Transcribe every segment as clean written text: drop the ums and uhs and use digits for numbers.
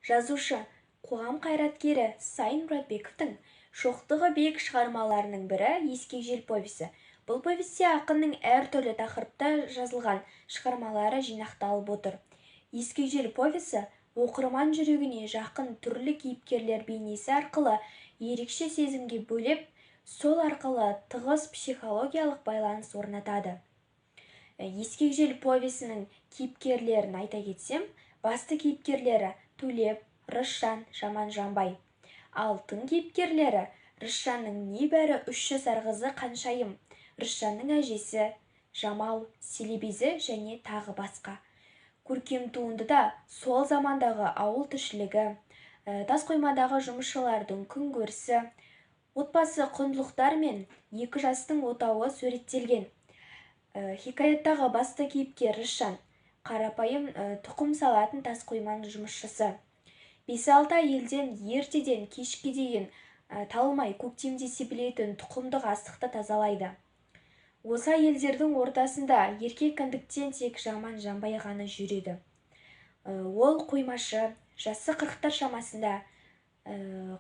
Жазушы, қоғам қайраткері Сайын Мұратбековтің шоқтығы биік шығармаларының бірі «Ескек жел» повесі. Бұл повесте ақынның әртүрлі тақырыпта жазылған шығармалары жинақталып отыр. «Ескек жел» повесі оқырман жүрегіне жақын түрлі кейіпкерлер бейнесі арқылы ерекше сезімге бөлеп, сол арқылы тығыз психологиялық байланыс орнатады. «Ескек жел» повесінің кейіпкерлерін айта кетсем, басты кейіпкерлері Төлеп, Рысжан, Жаман Жанбай. Ал тың кейіпкерлері Рысжанның небәрі 3 жасар қызы Қаншайым, Рысжанның әжесі Жамал, Селебезі және тағы басқа. Көркем туындыда сол замандағы ауыл тіршілігі, тасқоймадағы жұмысшылардың күнкөрісі, отбасы құндылықтар мен екі жастың отауы суреттелген. Хикаяттағы басты кейіпкер Рысжан қарапайым тұқым салатын тасқойманың жұмысшысы. 5-6 әйелден ертеден кешке дейін талмай көктемде себілетін тұқымдық астықты тазалайды. Осы әйелдердің ортасында еркек кіндіктен тек Жаман Жанбай ғана жүреді. Ол қоймашы, жасы 40-тар шамасында,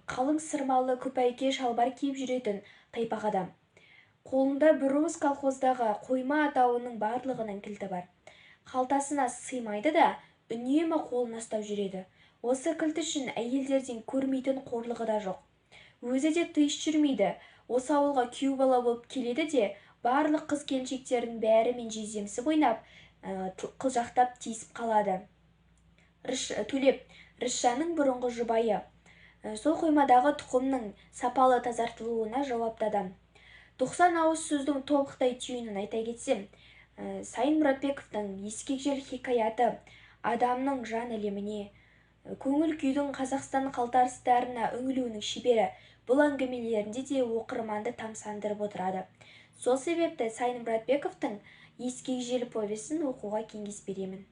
қалың сырмалы күпәйке шалбар киіп жүретін тайпақ адам. Қолында бір уыс колхоздағы қойма атауының барлығының кілті бар. Қалтасына сыймайды да, үнемі қолына ұстап жүреді. Осы кілт үшін әйелдерден көрмейтін қорлығы да жоқ. Өзі де тыйыш жүрмейді. Осы ауылға күйеу бала болып келеді де, барлық қыз-келіншектердің бәрімен жездемсіп ойнап, қылжақтап тиісіп қалады. Төлеп, Рысжанның бұрынғы жұбайы. Сол қоймадағы тұқымның сапалы тазартылуына жауапты адам. 90 ауыз сөздің тобықтай түйінін айта кетсем, Сайын Мұратбековтың «Ескек жел» хикаяты адамның жан әлеміне, көңіл күйдің Қазақстан қалтарыстарына үңілуінің шебері бұл әңгімелерінде де оқырманды тамсандырып отырады. Сол себепті Сайын Мұратбековтың «Ескек жел» повесін оқуға кеңес беремін.